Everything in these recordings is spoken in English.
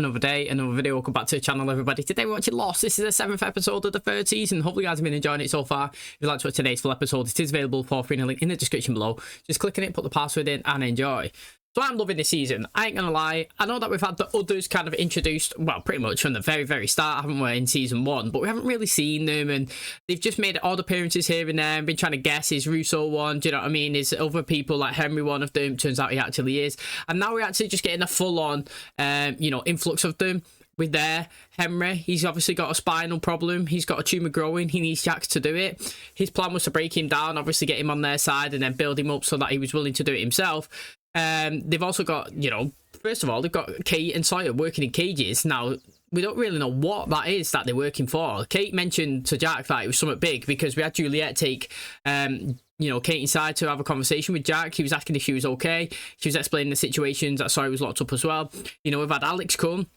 another day, another video. Welcome back to the channel, everybody. Today we're watching Lost. This is the 7th episode of the 3rd season. Hopefully you guys have been enjoying it so far. If you'd like to watch today's full episode, it is available for free in a link in the description below. Just click on it, put the password in, and enjoy. So I'm loving this season. I ain't gonna lie. I know that we've had the others kind of introduced, well, pretty much from the very start, haven't we, in season 1, but we haven't really seen them, and they've just made odd appearances here and there and been trying to guess, is Russo one, do you know what I mean, is other people like Henry one of them, turns out he actually is, and now we're actually just getting a full-on you know, influx of them. With Henry, he's obviously got a spinal problem, he's got a tumour growing, he needs Jax to do it. His plan was to break him down, obviously get him on their side and then build him up so that he was willing to do it himself. They've also got, you know, first of all, they've got Kate and Sawyer working in cages. Now, we don't really know what that is that they're working for. Kate mentioned to Jack that it was something big because we had Juliet take you know, Kate inside to have a conversation with Jack. He was asking if she was okay. She was explaining the situations that Sawyer was locked up as well. You know, we've had Alex come.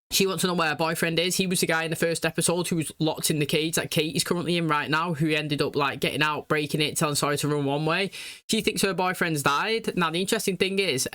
She wants to know where her boyfriend is. He was the guy in the first episode who was locked in the cage that Kate is currently in right now, who ended up like getting out, breaking it, telling Sawyer to run one way. She thinks her boyfriend's died. Now the interesting thing is,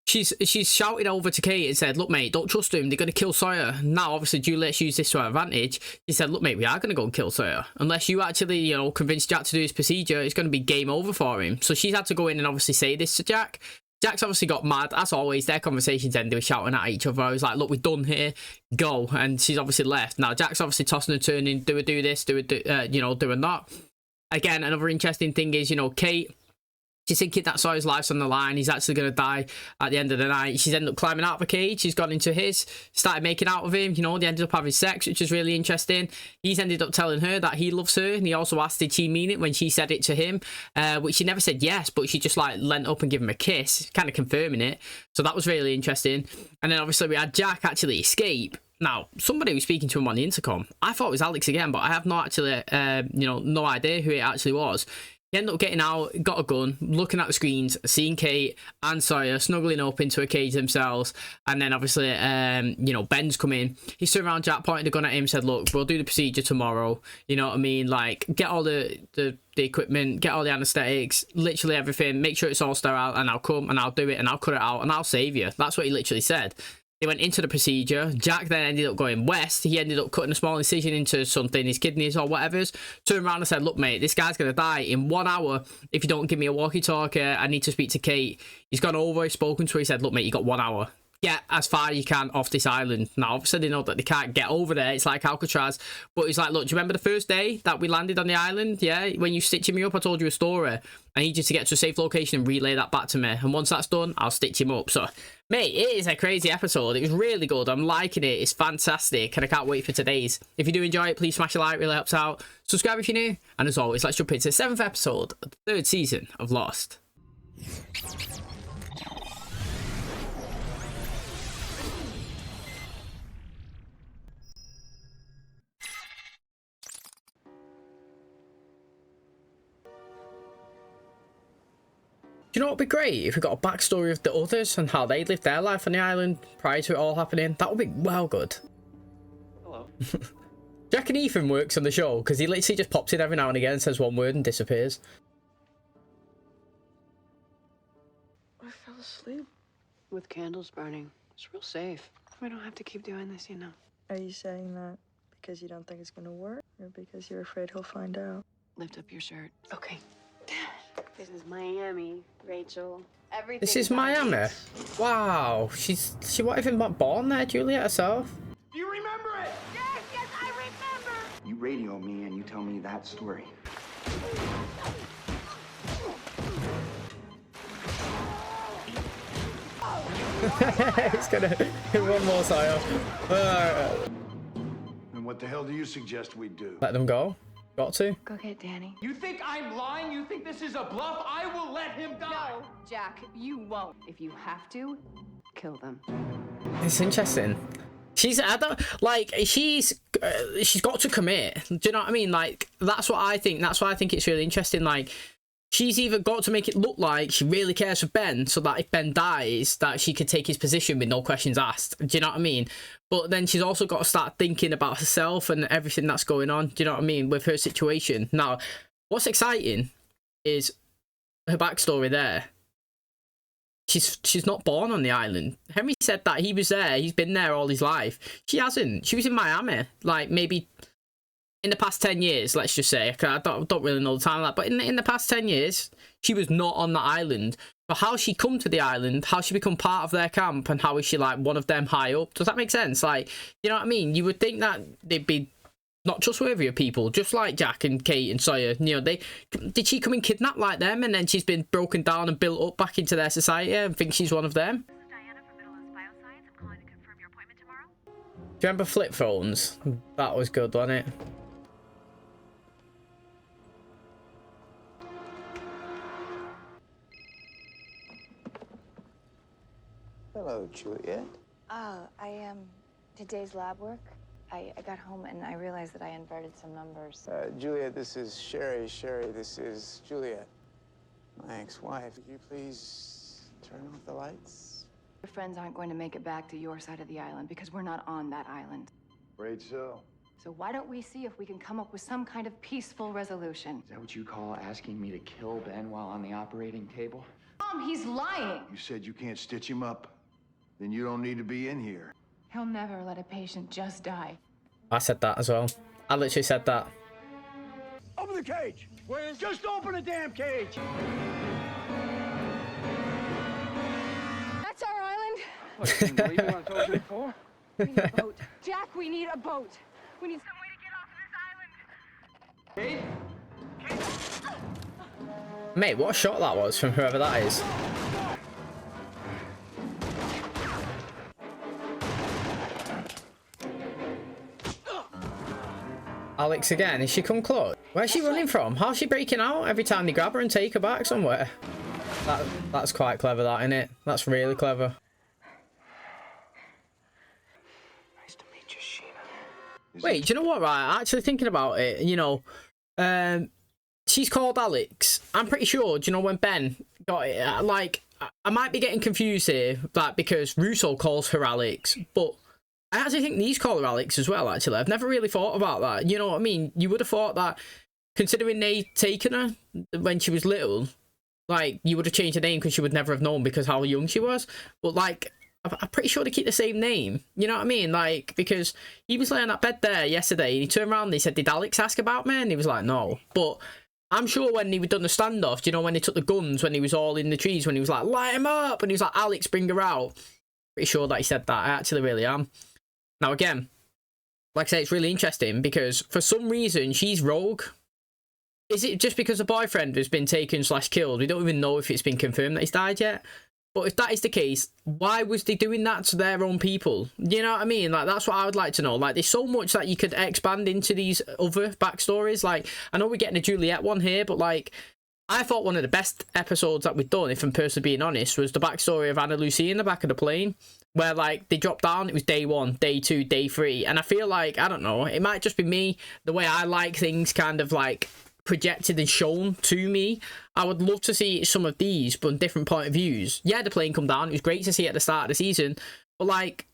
she's shouted over to Kate and said, "Look, mate, don't trust him. They're going to kill Sawyer." Now, obviously, Juliet's used this to her advantage. She said, "Look, mate, we are going to go and kill Sawyer. Unless you actually, you know, convince Jack to do his procedure, it's going to be game over for him." So she's had to go in and obviously say this to Jack. Jack's obviously got mad. As always, their conversations ended with shouting at each other. I was like, "Look, we're done here. Go." And she's obviously left. Now, Jack's obviously tossing and turning. Do this? You know, do not. Again, another interesting thing is, you know, Kate, she's thinking that Sawyer's life's on the line. He's actually going to die at the end of the night. She's ended up climbing out of a cage. She's gone into his, started making out with him. You know, they ended up having sex, which is really interesting. He's ended up telling her that he loves her. And he also asked, did she mean it when she said it to him? Which she never said yes, but she just like leant up and gave him a kiss, kind of confirming it. So that was really interesting. And then obviously we had Jack actually escape. Now, somebody was speaking to him on the intercom. I thought it was Alex again, but I have not actually, you know, no idea who it actually was. He ended up getting out, got a gun, looking at the screens, seeing Kate and Sawyer snuggling up into a cage themselves. And then obviously, you know, Ben's come in. He stood around Jack, pointed the gun at him, said, "Look, we'll do the procedure tomorrow." You know what I mean? Like, get all the equipment, get all the anesthetics, literally everything. Make sure it's all sterile, and I'll come and I'll do it and I'll cut it out and I'll save you. That's what he literally said. They went into the procedure. Jack then ended up going west. He ended up cutting a small incision into something, his kidneys or whatever's. Turned around and said, "Look, mate, this guy's going to die in 1 hour if you don't give me a walkie-talkie. I need to speak to Kate." He's gone over, he's spoken to her. He said, "Look, mate, you got 1 hour. Get as far as you can off this island." Now, obviously, they know that they can't get over there. It's like Alcatraz. But he's like, "Look, do you remember the first day that we landed on the island? Yeah, when you stitching me up, I told you a story. I need you to get to a safe location and relay that back to me. And once that's done, I'll stitch him up." So, mate, it is a crazy episode. It was really good. I'm liking it. It's fantastic. And I can't wait for today's. If you do enjoy it, please smash a like. It really helps out. Subscribe if you're new. And as always, let's jump into the 7th episode of the 3rd season of Lost. Do you know what would be great if we got a backstory of the others and how they lived their life on the island prior to it all happening? That would be well good. Hello. Jack and Ethan works on the show because he literally just pops in every now and again, says one word and disappears. I fell asleep with candles burning. It's real safe. We don't have to keep doing this, you know. Are you saying that because you don't think it's gonna work, or because you're afraid he'll find out? Lift up your shirt. Okay. This is Miami, Rachel. Everything. This is Miami. Wow, she wasn't even born there, Juliet herself. Do you remember it? Yes, I remember. You radio me and you tell me that story. It's gonna hit one more, Sawyer. And what the hell do you suggest we do? Let them go. Got to. Go get Danny. You think I'm lying? You think this is a bluff? I will let him die. No, Jack, you won't. If you have to, kill them. It's interesting. I don't like. She's got to commit. Do you know what I mean? Like, that's what I think. That's why I think it's really interesting. Like, she's either got to make it look like she really cares for Ben, so that if Ben dies, that she could take his position with no questions asked. Do you know what I mean? But then she's also got to start thinking about herself and everything that's going on. Do you know what I mean? With her situation. Now, what's exciting is her backstory there. she's not born on the island. Henry said that he was there. He's been there all his life. She hasn't. She was in Miami, like maybe in the past 10 years. Let's just say. I don't really know the time of that, but in the past 10 years, she was not on the island. But how she come to the island, how she become part of their camp, and how is she like one of them high up? Does that make sense? Like, you know what I mean? You would think that they'd be not trustworthy of people, just like Jack and Kate and Sawyer. You know, did she come and kidnap like them, and then she's been broken down and built up back into their society and think she's one of them? This is Diana from Middle Bioscience. I'm calling to confirm your appointment tomorrow. Do you remember flip phones? That was good, wasn't it? Hello, Juliet. Today's lab work. I got home and I realized that I inverted some numbers. Juliet, this is Sherry. Sherry, this is Juliet, my ex-wife. Could you please turn off the lights? Your friends aren't going to make it back to your side of the island because we're not on that island. Afraid so. So why don't we see if we can come up with some kind of peaceful resolution? Is that what you call asking me to kill Ben while on the operating table? Mom, he's lying. You said you can't stitch him up. Then you don't need to be in here. He'll never let a patient just die. I said that as well. I literally said that. Open the cage! Just open the damn cage! That's our island. What, you didn't believe me when I told you before? We need a boat. Jack, we need a boat. We need Some way to get off of this island. Kate? Mate, what a shot that was from whoever that is. Alex again. Is she come close? Where's she running from? How's she breaking out every time they grab her and take her back somewhere? That's quite clever, that, isn't it? That's really clever. Nice to meet you, Sheena. Wait, do you know what, right? Actually thinking about it, you know, she's called Alex. I'm pretty sure, do you know when Ben got it? Like, I might be getting confused here, like, because Russo calls her Alex, but I actually think these call her Alex as well, actually. I've never really thought about that. You know what I mean? You would have thought that, considering they taken her when she was little, like, you would have changed her name because she would never have known because how young she was. But, like, I'm pretty sure they keep the same name. You know what I mean? Like, because he was laying on that bed there yesterday, and he turned around and he said, "Did Alex ask about me?" And he was like, "No." But I'm sure when he was done the standoff, you know, when he took the guns, when he was all in the trees, when he was like, "Light him up," and he was like, "Alex, bring her out." Pretty sure that he said that. I actually really am. Now, again, like I say, it's really interesting because for some reason she's rogue. Is it just because the boyfriend has been taken / killed? We don't even know if it's been confirmed that he's died yet. But if that is the case, why was they doing that to their own people? You know what I mean? Like, that's what I would like to know. Like, there's so much that you could expand into these other backstories. Like, I know we're getting a Juliet one here, but, like, I thought one of the best episodes that we've done, if I'm personally being honest, was the backstory of Anna Lucia in the back of the plane. Where, like, they dropped down, it was day 1, day 2, day 3. And I feel like, I don't know, it might just be me, the way I like things kind of, like, projected and shown to me. I would love to see some of these, but in different point of views. Yeah, the plane come down, it was great to see at the start of the season. But, like,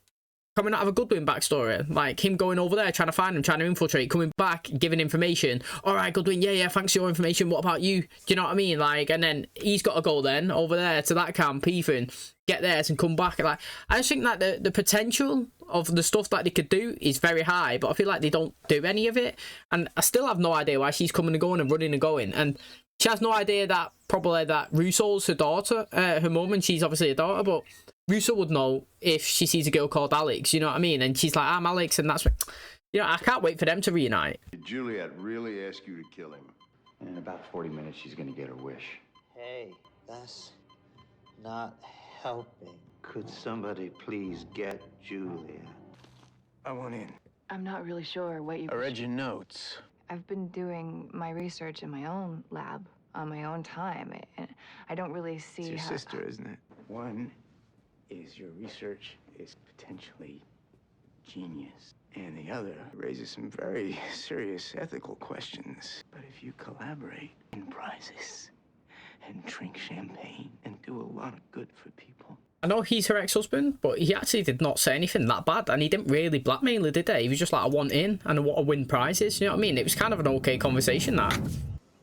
coming out of a Goodwin backstory, like him going over there, trying to find him, trying to infiltrate, coming back, giving information. All right, Goodwin, yeah, thanks for your information. What about you? Do you know what I mean? Like, and then he's got to go then over there to that camp, Ethan, get theirs and come back. Like, I just think that the potential of the stuff that they could do is very high, but I feel like they don't do any of it. And I still have no idea why she's coming and going and running and going. And she has no idea that probably that Russo's her daughter, her mum, and she's obviously a daughter, but Russo would know if she sees a girl called Alex, you know what I mean? And she's like, "I'm Alex," and that's what, you know, I can't wait for them to reunite. Did Juliet really ask you to kill him? In about 40 minutes, she's gonna get her wish. Hey, that's not helping. Could somebody please get Julia? I want in. I'm not really sure what you... I read your notes. I've been doing my research in my own lab on my own time. And I don't really see It's your how... sister, isn't it? One is your research is potentially genius, and the other raises some very serious ethical questions. But if you collaborate, win prizes and drink champagne and do a lot of good for people. I know he's her ex-husband, but he actually did not say anything that bad, and he didn't really blackmail her, did he? He was just like, "I want in, and I want to win prizes," you know what I mean? It was kind of an okay conversation, that.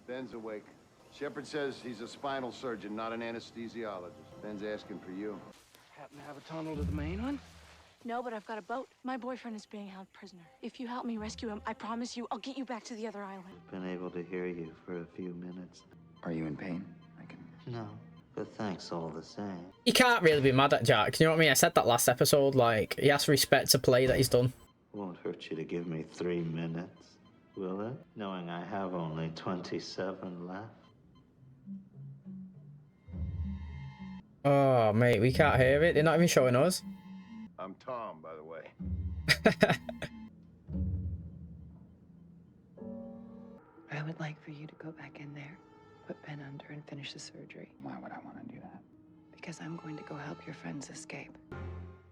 Ben's awake. Shepard says he's a spinal surgeon, not an anesthesiologist. Ben's asking for you. Happen to have a tunnel to the main one? No, but I've got a boat. My boyfriend is being held prisoner. If you help me rescue him, I promise you, I'll get you back to the other island. Been able to hear you for a few minutes. Are you in pain? I can... No, but thanks all the same. You can't really be mad at Jack. You know what I mean? I said that last episode. Like, he has respect to play that he's done. Won't hurt you to give me 3 minutes, will it? Knowing I have only 27 left. Oh, mate, we can't hear it. They're not even showing us. I'm Tom, by the way. I would like for you to go back in there, put Ben under, and finish the surgery. Why would I want to do that? Because I'm going to go help your friends escape.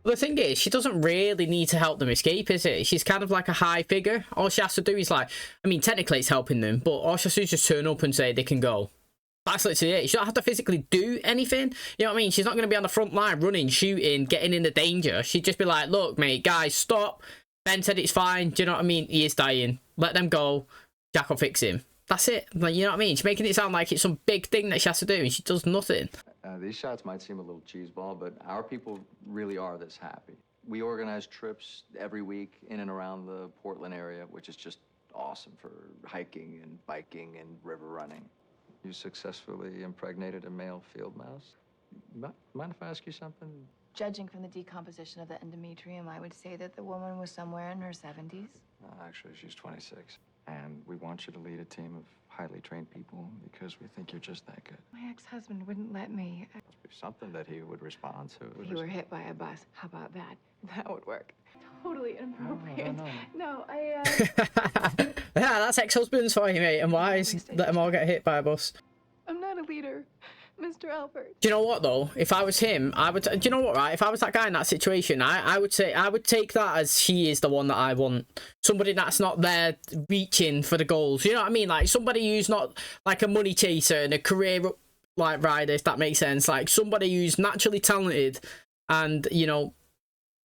The thing is, she doesn't really need to help them escape, is it? She's kind of like a high figure. All she has to do is like, I mean, technically it's helping them, but all she has to do is just turn up and say they can go. That's literally it. She don't have to physically do anything. You know what I mean? She's not going to be on the front line running, shooting, getting into danger. She'd just be like, look, mate, guys, stop. Ben said it's fine. Do you know what I mean? He is dying. Let them go. Jack will fix him. That's it. Like, you know what I mean? She's making it sound like it's some big thing that she has to do, and she does nothing. These shots might seem a little cheeseball, but our people really are this happy. We organize trips every week in and around the Portland area, which is just awesome for hiking and biking and river running. You successfully impregnated a male field mouse. Mind if I ask you something? Judging from the decomposition of the endometrium, I would say that the woman was somewhere in her 70s. Actually, she's 26. And we want you to lead a team of highly trained people because we think you're just that good. My ex-husband wouldn't let me. Must be something that he would respond to. If you were hit by a bus, how about that? That would work. Totally inappropriate. No, Yeah, that's ex-husbands for you, mate, and wives. Let them all get hit by a bus. I'm not a leader, Mr. Albert. Do you know what, though? If I was him, I would... Do you know what, right? If I was that guy in that situation, I would say... I would take that as she is the one that I want. Somebody that's not there reaching for the goals. You know what I mean? Like, somebody who's not, like, a money chaser and a career, like, rider, if that makes sense. Like, somebody who's naturally talented and, you know...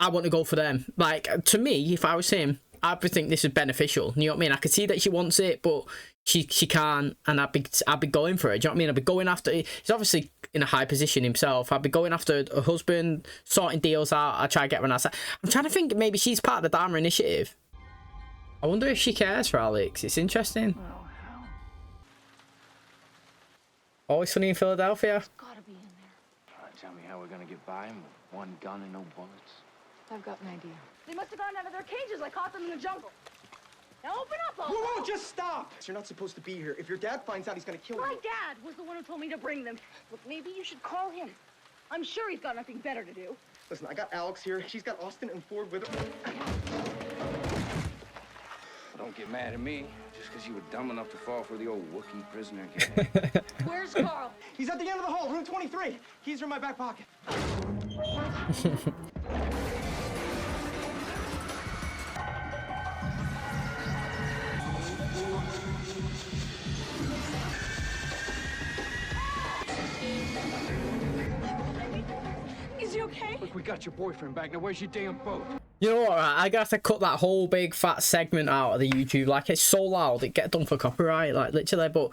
I want to go for them. Like, to me, if I was him, I would think this is beneficial. You know what I mean? I could see that she wants it, but she can't, and I'd be going for it. Do you know what I mean? I'd be going after it. He's obviously in a high position himself. I'd be going after a husband, sorting deals out. I'd try to get her on our side. I'm trying to think maybe she's part of the Dharma Initiative. I wonder if she cares for Alex. It's interesting. Always Sunny in Philadelphia. Gotta be in there. Trying to tell me how we're gonna get by him with one gun and no bullets? I've got an idea. They must have gone out of their cages. I caught them in the jungle. Now open up, Whoa, whoa, just stop! You're not supposed to be here. If your dad finds out, he's gonna kill you. My dad was the one who told me to bring them. Look, maybe you should call him. I'm sure he's got nothing better to do. Listen, I got Alex here. She's got Austin and Ford with her. Don't get mad at me, just because you were dumb enough to fall for the old Wookiee prisoner game. Where's Carl? He's at the end of the hall, room 23. Keys are in my back pocket. Is he okay? Look, we got your boyfriend back. Now where's your damn boat? You know what, right? I got to cut that whole big fat segment out of the YouTube. Like, it's so loud, it get done for copyright, like, literally. But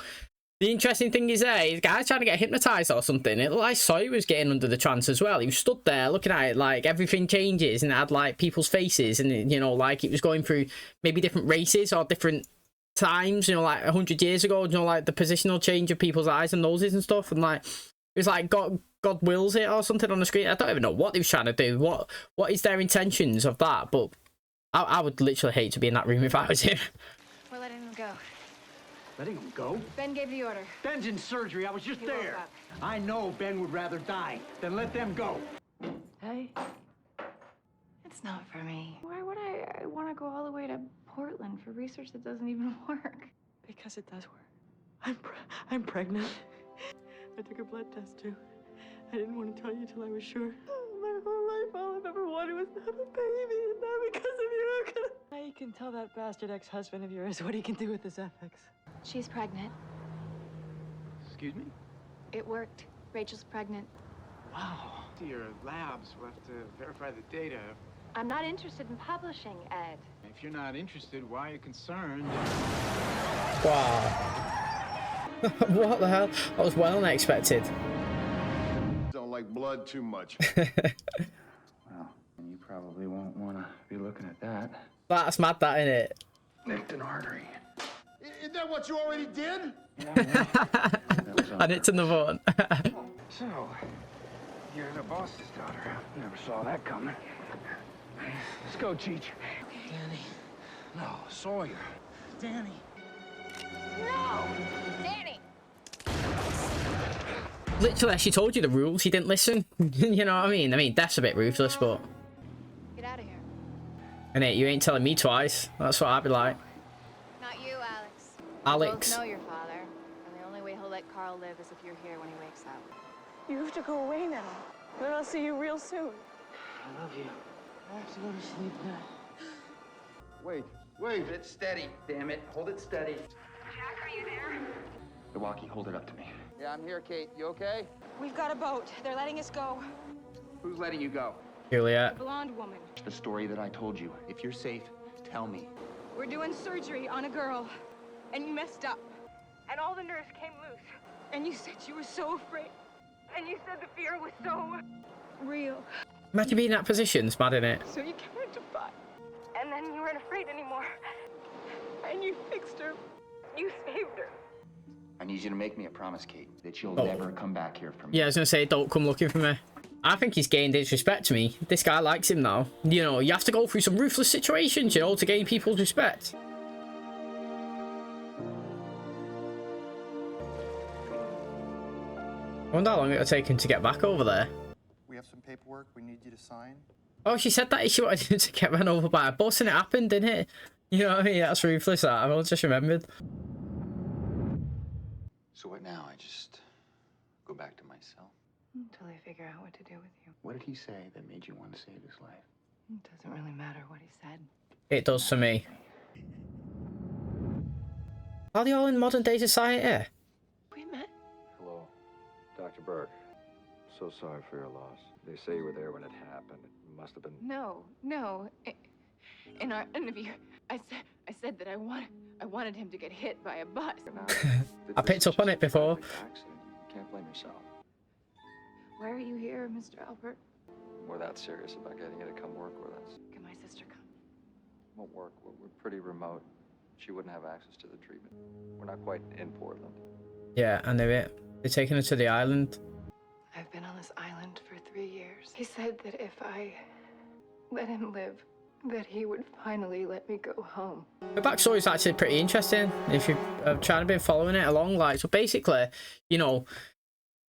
the interesting thing is there, the guy's trying to get hypnotized or something. It looked like Sawyer was getting under the trance as well. He was stood there looking at it, like, everything changes, and it had, like, people's faces, and, you know, like, it was going through maybe different races or different times, you know, like 100 years ago, you know, like, the positional change of people's eyes and noses and stuff, and, like, it was like God wills it or something on the screen. I don't even know what he was trying to do. What is their intentions of that? But I would literally hate to be in that room if I was him. We're letting him go. Letting him go? Ben gave the order. Ben's in surgery. I was just He woke there. up. I know Ben would rather die than let them go. Hey. It's not for me. Why would I want to go all the way to Portland for research that doesn't even work? Because it does work. I'm pregnant. I took a blood test too. I didn't want to tell you till I was sure. My whole life, all I've ever wanted was to have a baby, and now because of you, I'm gonna... Now you can tell that bastard ex-husband of yours what he can do with his ethics. She's pregnant. Excuse me? It worked. Rachel's pregnant. Wow. Your labs will have to verify the data. I'm not interested in publishing, Ed. If you're not interested, why are you concerned? Wow. What the hell? That was well unexpected. Don't like like blood too much. Well, you probably won't want to be looking at that. That's mad, that, isn't it? Nicked an artery. Isn't that what you already did? And it's in the phone. So, you're the boss's daughter. Never saw that coming. Let's go, Cheech. Danny. No, Sawyer. Danny. No! Danny! Literally, she told you the rules, you didn't listen. You know what I mean? Death's a bit ruthless, but... Get out of here. And you ain't telling me twice. That's what I'd be like. Not you, Alex. Alex. You both know your father, and the only way he'll let Carl live is if you're here when he wakes up. You have to go away now. Then I'll see you real soon. I love you. I have to go to sleep now. Wait. Hold it steady, damn it. Hold it steady. Jack, are you there? The walkie, hold it up to me. Yeah, I'm here, Kate. You okay? We've got a boat. They're letting us go. Who's letting you go? Juliet. Blonde woman. The story that I told you. If you're safe, tell me. We're doing surgery on a girl. And you messed up. And all the nerves came loose. And you said you were so afraid. And you said the fear was so real. Imagine being in that position. It's mad, innit? So you came to fight. And then you weren't afraid anymore. And you fixed her. You saved her. I need you to make me a promise, Kate, that you'll never come back here from me. Yeah, I was gonna say, don't come looking for me. I think he's gained his respect to me. This guy likes him now. You know, you have to go through some ruthless situations, you know, to gain people's respect. I wonder how long it'll take him to get back over there. We have some paperwork we need you to sign. Oh, she said that she wanted him to get run over by a bus, and it happened, didn't it? You know what I mean? That's ruthless, that. I've just remembered. So what now? I just go back to myself? Until I figure out what to do with you. What did he say that made you want to save his life? It doesn't really matter what he said. It does to me. Are they all in modern day society? We met. Hello, Dr. Burke. So sorry for your loss. They say you were there when it happened. It must have been... No. In our interview, I said that I wanted him to get hit by a bus. I picked up on it before. Accident. You can't blame yourself. Why are you here, Mr. Albert? We're that serious about getting you to come work with us. Can my sister come? Won't work. We're pretty remote. She wouldn't have access to the treatment. We're not quite in Portland. Yeah, I knew it. They're taking her to the island. I've been on this island for 3 years. He said that if I let him live, that he would finally let me go home. The backstory is actually pretty interesting if you've trying to be following it along. Like, so basically, you know,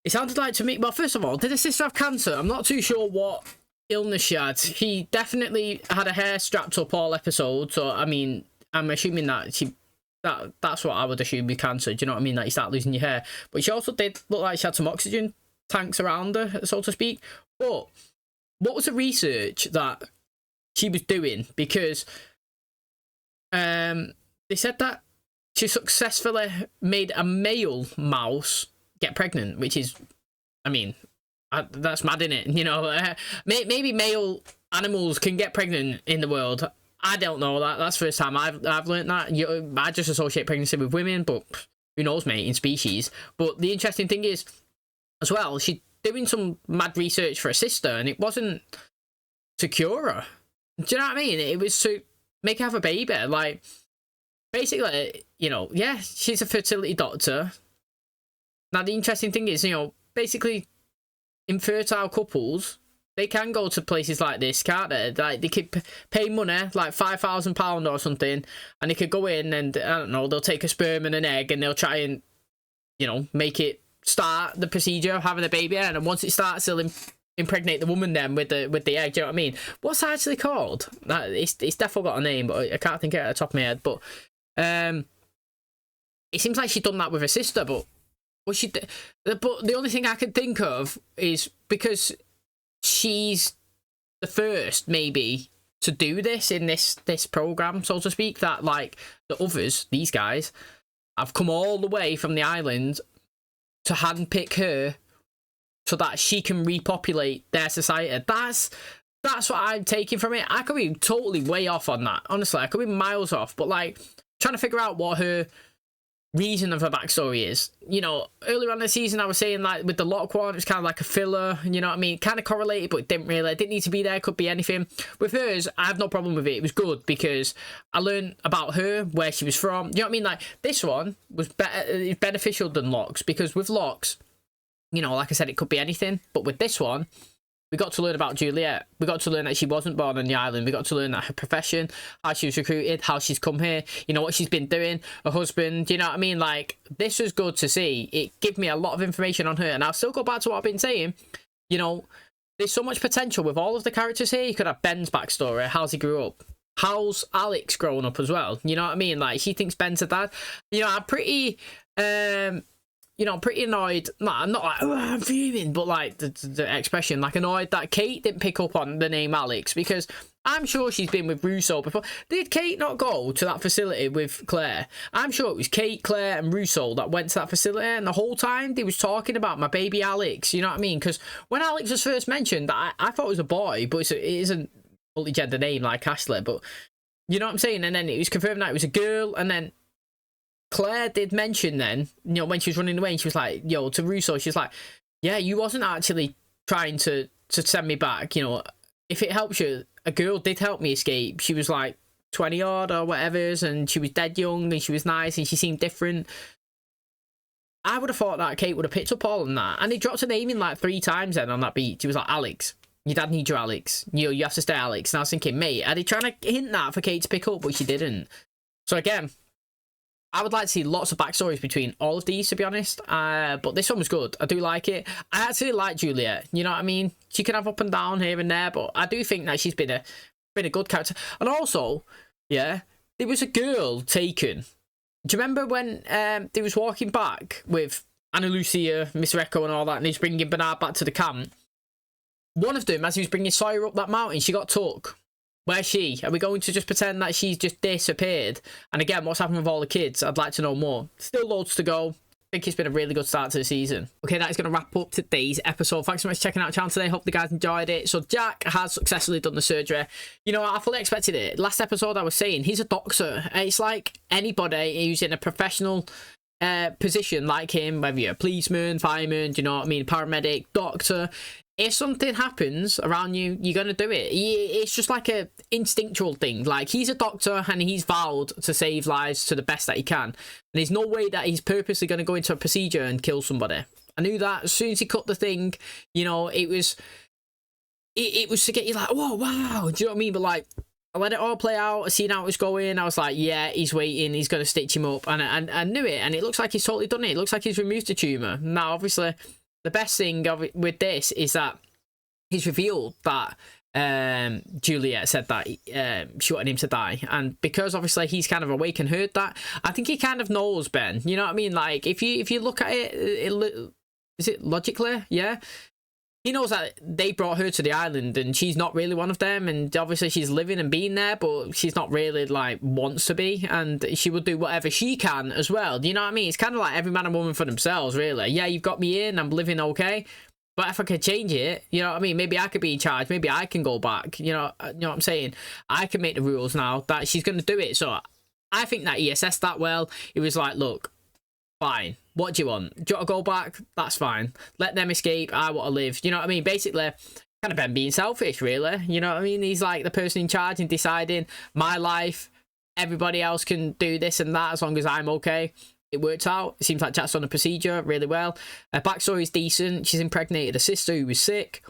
it sounded like to me, well, first of all, did her sister have cancer? I'm not too sure what illness she had. She definitely had her hair strapped up all episode, so I mean, I'm assuming that that's what I would assume with cancer. Do you know what I mean? That you start losing your hair. But she also did look like she had some oxygen tanks around her, so to speak. But what was the research that she was doing? Because they said that she successfully made a male mouse get pregnant, which is, I mean, that's mad, innit? You know, maybe male animals can get pregnant in the world. I don't know that. That's the first time I've learned that. I just associate pregnancy with women, but who knows, mate, in species. But the interesting thing is, as well, she's doing some mad research for her sister, and it wasn't to cure her. Do you know what I mean? It was to make her have a baby. Like, basically, you know, yeah, she's a fertility doctor. Now, the interesting thing is, you know, basically, infertile couples, they can go to places like this, can't they? Like, they could pay money, like £5,000 or something, and they could go in and, I don't know, they'll take a sperm and an egg and they'll try and, you know, make it start the procedure of having a baby, and then once it starts, they'll impregnate the woman then with the egg. Do you know what I mean? What's that actually called? It's definitely got a name, but I can't think of it at the top of my head. But it seems like she'd done that with her sister, but what she did, but the only thing I could think of is because she's the first maybe to do this in this program, so to speak, that like the others, these guys, have come all the way from the island to handpick her so that she can repopulate their society. That's what I'm taking from it. I could be totally way off on that. Honestly, I could be miles off, but like trying to figure out what her reason of her backstory is. You know, earlier on in the season, I was saying, like, with the lock one, it was kind of like a filler, you know what I mean? Kind of correlated, but it didn't really. It didn't need to be there. Could be anything. With hers, I have no problem with it. It was good because I learned about her, where she was from. You know what I mean? Like, this one was beneficial than Locke's, because with Locke's, you know, like I said, it could be anything. But with this one, we got to learn about Juliet. We got to learn that she wasn't born on the island. We got to learn that her profession, how she was recruited, how she's come here, you know, what she's been doing, her husband, you know what I mean? Like, this was good to see. It gave me a lot of information on her. And I'll still go back to what I've been saying. You know, there's so much potential with all of the characters here. You could have Ben's backstory, how's he grew up. How's Alex growing up as well? You know what I mean? Like, she thinks Ben's a dad. You know, I'm pretty... you know, I'm pretty annoyed. Nah, not like, oh, I'm fuming, but like the expression, like annoyed that Kate didn't pick up on the name Alex, because I'm sure she's been with Russo before. Did Kate not go to that facility with Claire? I'm sure it was Kate, Claire, and Russo that went to that facility, and the whole time they was talking about my baby Alex. You know what I mean? Because when Alex was first mentioned, I thought it was a boy, but it isn't fully gender name like Ashley. But you know what I'm saying? And then it was confirmed that it was a girl, and then Claire did mention then, you know, when she was running away, and she was like, yo, to Russo, she's like, yeah, you wasn't actually trying to send me back, you know, if it helps you, a girl did help me escape. She was like 20 odd or whatever, and she was dead young, and she was nice, and she seemed different. I would have thought that Kate would have picked up all of that, and he dropped her name in like 3 times then on that beach. He was like, Alex, your dad needs you, Alex. You have to stay, Alex. And I was thinking, mate, are they trying to hint that for Kate to pick up? But she didn't. So again, I would like to see lots of backstories between all of these, to be honest. But this one was good. I do like it. I actually like Juliet. You know what I mean? She can have up and down here and there, but I do think that she's been a good character. And also, yeah, there was a girl taken. Do you remember when they was walking back with Anna Lucia, Miss Recco and all that, and he's bringing Bernard back to the camp? One of them, as he was bringing Sawyer up that mountain, she got took. Where's she? Are we going to just pretend that she's just disappeared? And again, what's happened with all the kids? I'd like to know more. Still loads to go. I think it's been a really good start to the season. Okay, that is going to wrap up today's episode. Thanks so much for checking out the channel today. Hope the guys enjoyed it. So Jack has successfully done the surgery. You know, I fully expected it. Last episode I was saying, he's a doctor. It's like anybody who's in a professional position like him, whether you're a policeman, fireman, do you know what I mean, paramedic, doctor. If something happens around you, you're going to do it. It's just like a instinctual thing. Like, he's a doctor and he's vowed to save lives to the best that he can. And there's no way that he's purposely going to go into a procedure and kill somebody. I knew that as soon as he cut the thing, you know, it was to get you like, whoa, wow. Do you know what I mean? But like, I let it all play out. I seen how it was going. I was like, yeah, he's waiting. He's going to stitch him up. And I knew it. And it looks like he's totally done it. It looks like he's removed the tumour. Now, obviously, the best thing of it with this is that he's revealed that Juliet said that she wanted him to die, and because obviously he's kind of awake and heard that, I think he kind of knows Ben. You know what I mean? Like, if you look at it, is it logically? Yeah, he knows that they brought her to the island, and she's not really one of them. And obviously she's living and being there, but she's not really like wants to be, and she would do whatever she can as well. Do you know what I mean? It's kind of like every man and woman for themselves, really. Yeah, you've got me in, I'm living okay. But if I could change it, you know what I mean? Maybe I could be in charge. Maybe I can go back. You know what I'm saying? I can make the rules now that she's going to do it. So I think that he assessed that well. He was like, look, fine. What do you want? Do you want to go back? That's fine. Let them escape. I want to live. You know what I mean? Basically, kind of Ben being selfish, really. You know what I mean? He's like the person in charge and deciding my life. Everybody else can do this and that as long as I'm okay. It worked out. It seems like Jack's done the procedure really well. Her backstory is decent. She's impregnated a sister who was sick.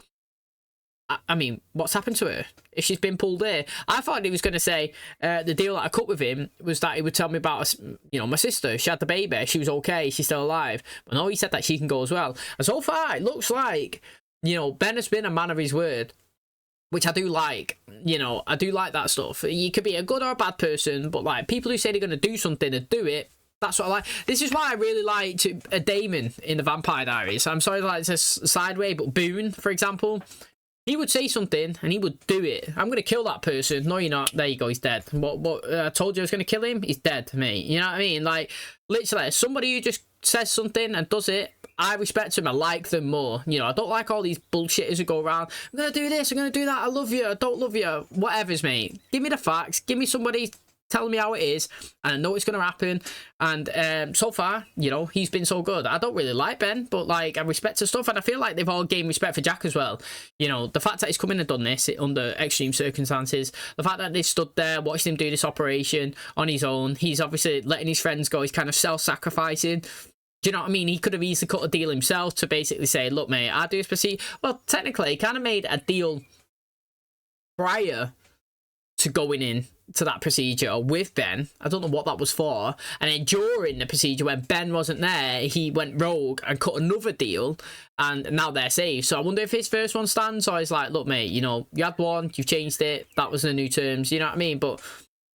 I mean, what's happened to her? If she's been pulled here, I thought he was going to say the deal that I cut with him was that he would tell me about, you know, my sister. She had the baby. She was okay. She's still alive. But no, he said that she can go as well. And so far, it looks like, you know, Ben has been a man of his word, which I do like. You know, I do like that stuff. You could be a good or a bad person, but like people who say they're going to do something and do it. That's what I like. This is why I really liked Damon in the Vampire Diaries. I'm sorry, like it's a sideway, but Boone, for example, he would say something and he would do it. I'm going to kill that person. No, you're not. There you go. He's dead. What I told you I was going to kill him. He's dead, mate. You know what I mean? Like, literally, somebody who just says something and does it, I respect them. I like them more. You know, I don't like all these bullshitters who go around, I'm going to do this, I'm going to do that, I love you, I don't love you, whatever's, mate. Give me the facts. Give me somebody telling me how it is, and I know it's going to happen. And so far, you know, he's been so good. I don't really like Ben, but like I respect his stuff, and I feel like they've all gained respect for Jack as well. You know, the fact that he's come in and done this under extreme circumstances, the fact that they stood there, watched him do this operation on his own. He's obviously letting his friends go. He's kind of self-sacrificing. Do you know what I mean? He could have easily cut a deal himself to basically say, look, mate, I do this procedure. Well, technically, he kind of made a deal prior to going in to that procedure with Ben. I don't know what that was for. And then during the procedure, when Ben wasn't there, he went rogue and cut another deal, and now they're safe. So I wonder if his first one stands, or he's like, look, mate, you know, you had one, you've changed it, that was the new terms, you know what I mean? But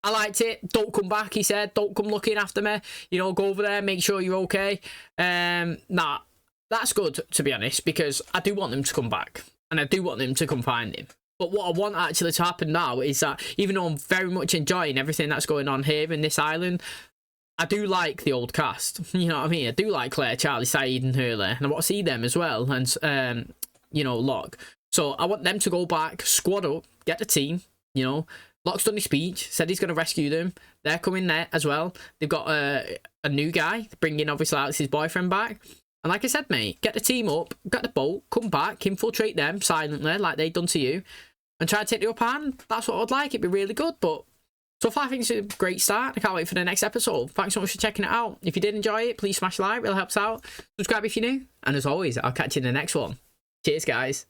I liked it. Don't come back, he said. Don't come looking after me. You know, go over there, make sure you're okay. Nah, that's good, to be honest, because I do want them to come back, and I do want them to come find him. But what I want actually to happen now is that even though I'm very much enjoying everything that's going on here in this island, I do like the old cast. You know what I mean? I do like Claire, Charlie, Saeed and Hurley. And I want to see them as well. And, you know, Locke. So I want them to go back, squad up, get the team, you know. Locke's done his speech, said he's going to rescue them. They're coming there as well. They've got a new guy, bringing obviously Alex's boyfriend back. And like I said, mate, get the team up, get the boat, come back, infiltrate them silently like they've done to you, and try to take the upper hand. That's what I'd like. It'd be really good. But so far, I think it's a great start. I can't wait for the next episode. Thanks so much for checking it out. If you did enjoy it, please smash like. It really helps out. Subscribe if you're new. And as always, I'll catch you in the next one. Cheers, guys.